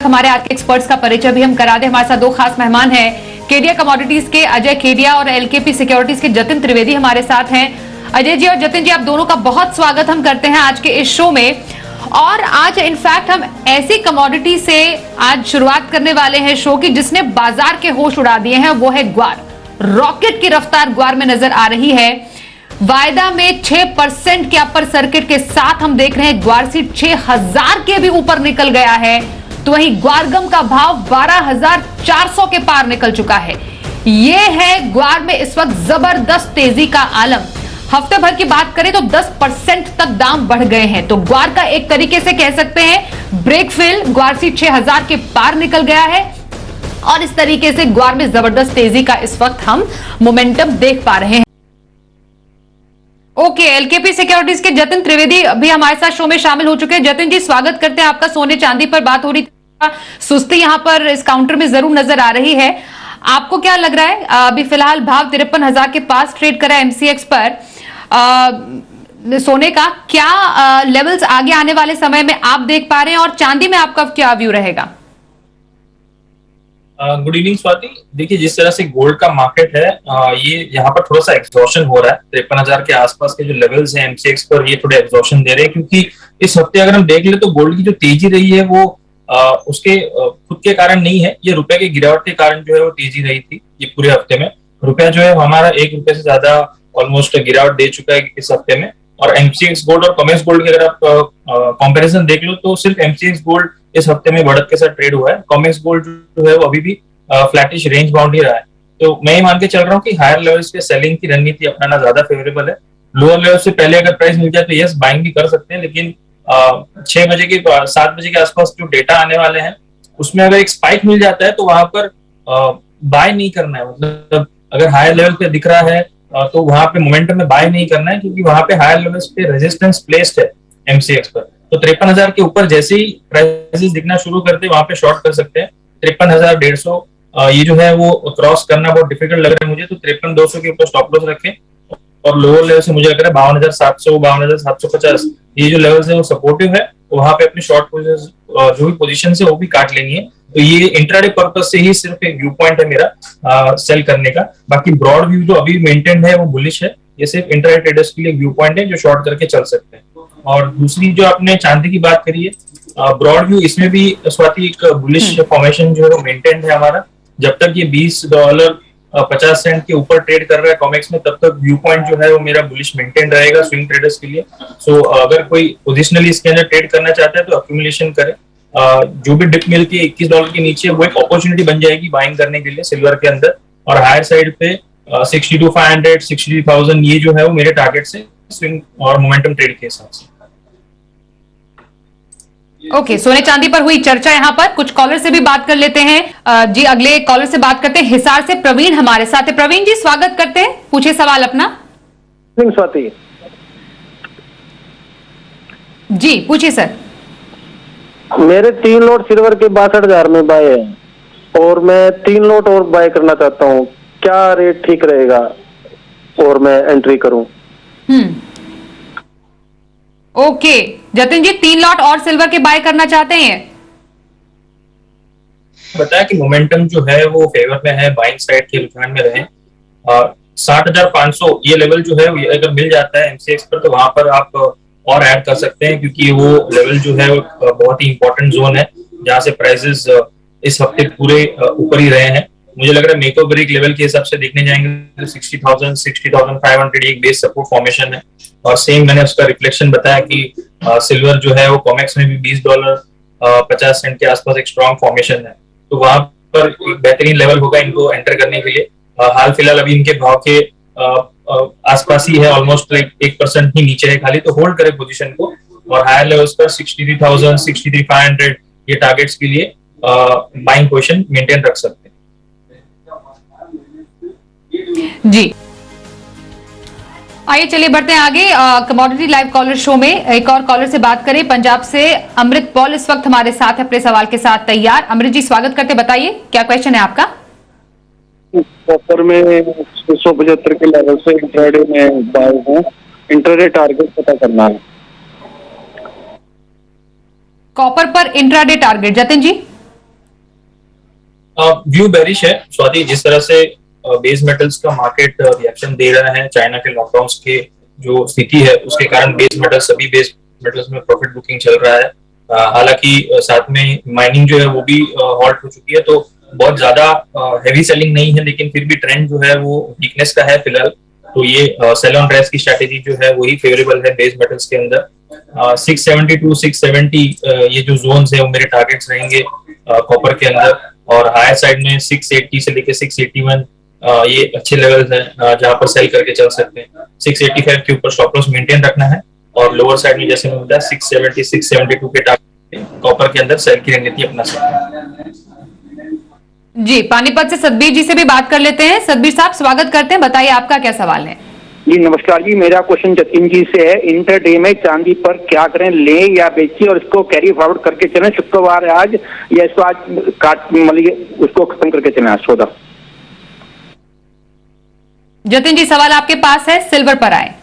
हमारे आज के एक्सपर्ट्स का परिचय भी हम करा दें। हमारे साथ दो खास मेहमान हैं, केडिया कमोडिटीज के अजय खेडिया और एलकेपी सिक्योरिटीज के जतिन त्रिवेदी हमारे साथ हैं। अजय जी और जतिन जी, आप दोनों का बहुत स्वागत हम करते हैं आज के इस शो में। और आज इनफैक्ट हम ऐसी कमोडिटी से आज शुरुआत करने वाले हैं शो की जिसने बाजार के होश उड़ा दिए हैं, वो है ग्वार। रॉकेट की रफ्तार ग्वार में नजर आ रही है। वायदा में 6% के अपर सर्किट के साथ हम देख रहे हैं ग्वार सीट 6000 के भी ऊपर निकल गया है। तो वहीं ग्वारगम का भाव 12,400 के पार निकल चुका है। यह है ग्वार में इस वक्त जबरदस्त तेजी का आलम। हफ्ते भर की बात करें तो 10% तक दाम बढ़ गए हैं। तो ग्वार का एक तरीके से कह सकते हैं ब्रेक फेल, ग्वार सीट 6000 के पार निकल गया है और इस तरीके से ग्वार में जबरदस्त तेजी का इस वक्त हम मोमेंटम देख पा रहे हैं। ओके, एलकेपी सिक्योरिटीज के जतिन त्रिवेदी अभी हमारे साथ शो में शामिल हो चुके हैं। जतिन जी, स्वागत करते हैं आपका। सोने चांदी पर बात हो रही थी, सुस्ती यहां पर इस काउंटर में जरूर नजर आ रही है। आपको क्या लग रहा है? अभी फिलहाल भाव 53,000 के पास ट्रेड करा एमसीएक्स पर सोने का। क्या लेवल्स आगे आने वाले समय में आप देख पा रहे हैं और चांदी में आपका क्या व्यू रहेगा? Good evening Swati. देखिए, जिस तरह से गोल्ड का मार्केट है, ये यहाँ पर थोड़ा सा एग्जॉशन हो रहा है। 53,000 के आसपास के जो लेवल्स हैं एमसीएक्स पर, ये थोड़े एग्जॉशन दे रहे हैं, क्योंकि इस हफ्ते अगर हम देख ले तो गोल्ड की जो तेजी रही है वो उसके खुद के कारण नहीं है। ये रुपए के गिरावट के कारण जो है वो तेजी रही थी। ये पूरे हफ्ते में रुपया जो है हमारा 1 रुपए से ज्यादा ऑलमोस्ट गिरावट दे चुका है इस हफ्ते में। और एमसीएक्स गोल्ड और कॉमेक्स गोल्ड की अगर आप कंपैरिजन देख लो तो सिर्फ एमसीएक्स गोल्ड इस हफ्ते में बढ़त के साथ ट्रेड हुआ है। कॉमेक्स गोल्ड जो है वो अभी भी फ्लैटिश रेंज बाउंड ही रहा है। तो मैं ये मान के चल रहा हूँ कि हायर लेवल्स पे सेलिंग की रणनीति अपनाना ज्यादा फेवरेबल है। लोअर लेवल से पहले अगर प्राइस मिल जाए तो यस, बाइंग भी कर सकते हैं, लेकिन 7 बजे के आसपास जो डेटा आने वाले हैं उसमें अगर एक स्पाइक मिल जाता है तो वहां पर बाय नहीं करना है। मतलब अगर हायर लेवल पे दिख रहा है तो वहां पे मोमेंटम में बाय नहीं करना है, क्योंकि वहां पे हायर लेवल्स पे रेजिस्टेंस प्लेस्ड है एमसीएक्स पर। तो 53,000 के ऊपर जैसे ही प्राइसेस दिखना शुरू करते हैं वहां पे शॉर्ट कर सकते हैं। 53,150 ये जो है वो क्रॉस करना बहुत डिफिकल्ट लग रहा है मुझे। तो 53,200 के ऊपर स्टॉप लॉस रखें और लोअर लेवल से मुझे लग रहा है 52,700 52,750 ये जो लेवल्स है वो सपोर्टिव है। तो वहां पे अपनी शॉर्ट जो भी पोजीशन है वो भी काट लेनी है। तो ये इंट्राडे पर्पज से ही सिर्फ एक व्यू पॉइंट है मेरा सेल करने का। बाकी ब्रॉड व्यू जो अभी मेंटेन है वो बुलिश है। ये सिर्फ इंट्राडे ट्रेडर्स के लिए व्यू पॉइंट है जो शॉर्ट करके चल सकते हैं। और दूसरी जो आपने चांदी की बात करी है, ब्रॉड व्यू, इसमें भी स्वाति एक बुलिश फॉर्मेशन जो है वो मेंटेन है हमारा। जब तक ये $20.50 के ऊपर ट्रेड कर रहा है कॉमेक्स में, तब तक व्यू पॉइंट जो है वो मेरा बुलिश मेंटेन रहेगा स्विंग ट्रेडर्स के लिए। सो अगर कोई पोजिशनली इसके अंदर ट्रेड करना चाहता है तो अक्यूमुलेशन करे। जो भी डिप मिलती है $21 के नीचे, वो एक अपॉर्चुनिटी बन जाएगी बाइंग करने के लिए सिल्वर के अंदर। और हायर साइड पे 62,500 63,000 ये जो है वो मेरे टारगेट से स्विंग और मोमेंटम ट्रेड के हिसाब से। ओके, सोने चांदी पर हुई चर्चा। यहाँ पर कुछ कॉलर से भी बात कर लेते हैं। जी, अगले कॉलर से बात करते हैं। हिसार से प्रवीण हमारे साथ है। प्रवीण जी, स्वागत करते हैं, पूछिए सवाल अपना। स्वाति जी पूछिए सर। मेरे 3 लोट सिल्वर के 62,000 में बाय है और मैं 3 लोट और बाय करना चाहता हूँ। क्या रेट ठीक रहेगा और मैं एंट्री करूं? ओके, जतिन जी 3 लॉट और सिल्वर के बाय करना चाहते हैं। बताया कि मोमेंटम जो है वो फेवर में है, बाइंग साइड के रुझान में रहे। 60,500 ये लेवल जो है अगर मिल जाता है एमसीएक्स पर तो वहां पर आप और ऐड कर सकते हैं, क्योंकि वो लेवल जो है वो बहुत ही इंपॉर्टेंट जोन है जहां से प्राइसेस इस हफ्ते पूरे ऊपर ही रहे हैं। मुझे लग रहा है मेक और ब्रेक लेवल के हिसाब से देखने जाएंगे तो 60,000 60,500 एक बेस सपोर्ट फॉर्मेशन है। और सेम मैंने उसका रिफ्लेक्शन बताया कि सिल्वर जो है वो कॉमेक्स में भी $20.50 के आसपास एक स्ट्रॉन्ग फॉर्मेशन है। तो वहां पर एक बेहतरीन लेवल होगा इनको एंटर करने के लिए। हाल फिलहाल अभी इनके भाव के आसपास ही है, ऑलमोस्ट 1% ही नीचे है खाली। तो होल्ड करे पोजीशन को और हायर लेवल्स पर 63,000 63,500 ये टारगेट्स के लिए बाइंग पोजीशन मेंटेन रख सकते हैं। जी, आइए चलिए बढ़ते हैं आगे। कमोडिटी लाइव कॉलर शो में एक और कॉलर से बात करें। पंजाब से अमृत पॉल इस वक्त हमारे साथ है अपने सवाल के साथ तैयार। अमृत जी, स्वागत करते, बताइए क्या क्वेश्चन है आपका? कॉपर में 675 के लेवल से इंट्राडे में बाय हूं, इंट्राडे टारगेट पता करना है। कॉपर पर इंट्राडे टारगेट, जतिन जी। व्यू बेरिश है स्वाति। जिस तरह से बेस मेटल्स का मार्केट रिएक्शन दे रहा है चाइना के लॉकडाउन के जो स्थिति है उसके कारण सभी बेस मेटल्स में प्रॉफिट बुकिंग चल रहा है। हालांकि साथ में माइनिंग जो है वो भी हॉल्ट हो चुकी है, तो बहुत ज्यादा हैवी सेलिंग नहीं है, लेकिन फिर भी ट्रेंड जो है वो वीकनेस का है फिलहाल। तो ये सेल ऑन राइज की स्ट्रैटेजी जो है वही फेवरेबल है बेस मेटल्स के अंदर। 670 टू 670 ये जो जोन्स है वो मेरे टारगेट्स रहेंगे कॉपर के अंदर, और हायर साइड में 680 से लेके 681 ये अच्छे लेवल्स हैं जहां पर सेल करके चल सकते हैं। 685 के ऊपर स्टॉप लॉस मेंटेन रखना है, और लोअर साइड में जैसे मैंने बताया 670 672 के टारगेट कॉपर के अंदर सेल की रणनीति अपना सकते हैं। जी, पानीपत से सतबीर जी से भी बात कर लेते हैं। सतबीर साहब स्वागत करते हैं, बताइए आपका क्या सवाल है। जी नमस्कार जी, मेरा क्वेश्चन जतिन जी से है। इंटरडे में चांदी पर क्या करें, लें या बेचिए, और इसको कैरी फॉरवर्ड करके चलें, शुक्रवार है आज, या इसको आज काट मतलब उसको खत्म करके चलें आज सौदा। जतिन जी सवाल आपके पास है, सिल्वर पर आए।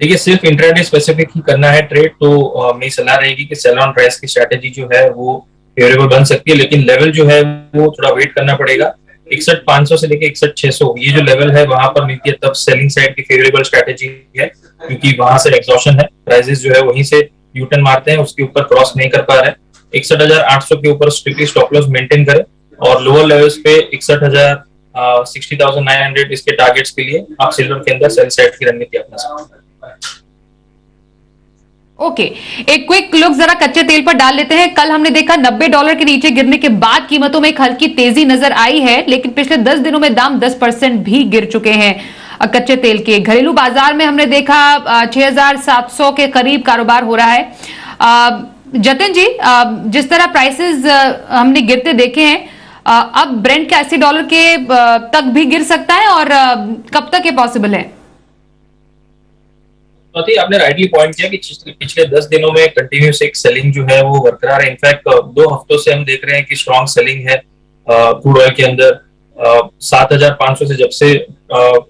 देखिए सिर्फ इंट्राडे स्पेसिफिक ही करना है ट्रेड, तो मेरी सलाह रहेगी कि सेल ऑन प्राइस की स्ट्रैटेजी जो है वो फेवरेबल बन सकती है, लेकिन लेवल जो है वो थोड़ा वेट करना पड़ेगा। 61,500 से लेके 61,600 ये जो लेवल है वहां पर मिलती है, तब सेलिंग साइड की फेवरेबल स्ट्रैटेजी है, क्योंकि वहां से एग्जॉशन है, प्राइसेस जो है वहीं से यूटर्न मारते हैं, उसके ऊपर क्रॉस नहीं कर पा रहे। 61,800 के ऊपर स्ट्रिक्टली स्टॉप लॉस मेंटेन करें, और लोअर लेवल्स पे 61,000 60,900 इसके टारगेट्स के लिए आप सिल्वर के अंदर सेल साइड की रणनीति अपना सकते हैं। ओके, एक क्विक लुक जरा कच्चे तेल पर डाल लेते हैं। कल हमने देखा $90 के नीचे गिरने के बाद कीमतों में एक हल्की तेजी नजर आई है, लेकिन पिछले 10 दिनों में दाम 10% भी गिर चुके हैं कच्चे तेल के। घरेलू बाजार में हमने देखा 6,700 के करीब कारोबार हो रहा है। जतिन जी, जिस तरह प्राइसेस हमने गिरते देखे हैं, अब ब्रेंट का $80 के तक भी गिर सकता है, और कब तक ये पॉसिबल है? आपने राइटली पॉइंट किया कि पिछले 10 दिनों में कंटिन्यूस एक सेलिंग जो है वो बरकरार है। इनफैक्ट 2 हफ्तों से हम देख रहे हैं कि स्ट्रॉन्ग सेलिंग है क्रूड ऑयल के अंदर। 7,500 से जब से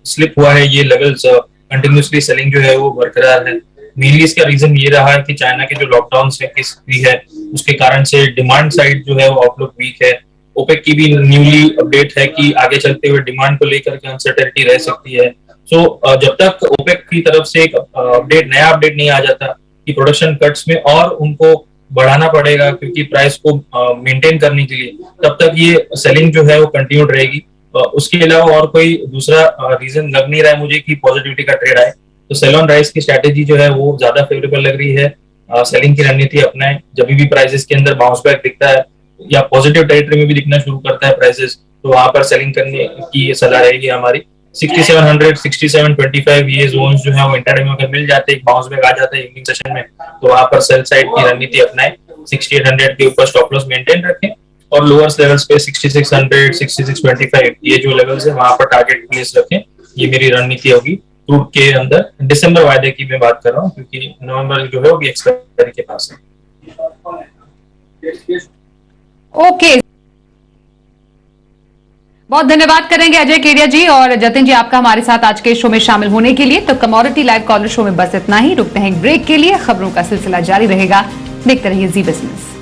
स्लिप हुआ है ये लेवल्स, कंटिन्यूसली सेलिंग जो है वो बरकरार है। मेनली इसका रीजन ये रहा है कि चाइना के जो लॉकडाउन है उसके कारण से डिमांड साइड जो है वो आउटलुक वीक है। ओपेक की भी न्यूली अपडेट है कि आगे चलते हुए डिमांड को लेकर के अनसर्टेनिटी रह सकती है। सो जब तक ओपेक की तरफ से एक नया अपडेट नहीं आ जाता कि प्रोडक्शन कट्स में और उनको बढ़ाना पड़ेगा क्योंकि प्राइस को मेंटेन करने के लिए, तब तक ये सेलिंग जो है वो कंटिन्यूड रहेगी। उसके अलावा और कोई दूसरा रीजन लग नहीं रहा है मुझे कि पॉजिटिविटी का ट्रेड आए। तो सेल ऑन राइज की स्ट्रैटेजी जो है वो ज्यादा फेवरेबल लग रही है। सेलिंग की रणनीति अपनाएं। जब भी प्राइसेस के अंदर बाउंस बैक दिखता है या पॉजिटिव टेरिटरी में भी दिखना शुरू करता है प्राइसेस, तो वहां पर सेलिंग करने की सलाह रहेगी हमारी। 6700 6725 ये जोन्स जो है वो इंट्राडे में अगर मिल जाते हैं, एक बाउंस बैक आ जाता है इवनिंग सेशन में, तो वहां पर सेल साइड की रणनीति अपनाएं। 6800 के ऊपर स्टॉप लॉस मेंटेन रखें, और लोअर लेवल्स पे 6600 6625 ये जो लेवल्स है वहां पर टारगेट प्लेस रखें। ये मेरी रणनीति होगी क्रूड के अंदर। दिसंबर वायदे की मैं बात कर रहा हूँ क्योंकि नवंबर जो है वो भी एक्सपायरी के पास है। ओके, बहुत धन्यवाद करेंगे अजय केडिया जी और जतिन जी आपका हमारे साथ आज के शो में शामिल होने के लिए। तो कमोडिटी लाइव कॉलर शो में बस इतना ही। रुकते हैं एक ब्रेक के लिए, खबरों का सिलसिला जारी रहेगा। देखते रहिए जी बिजनेस।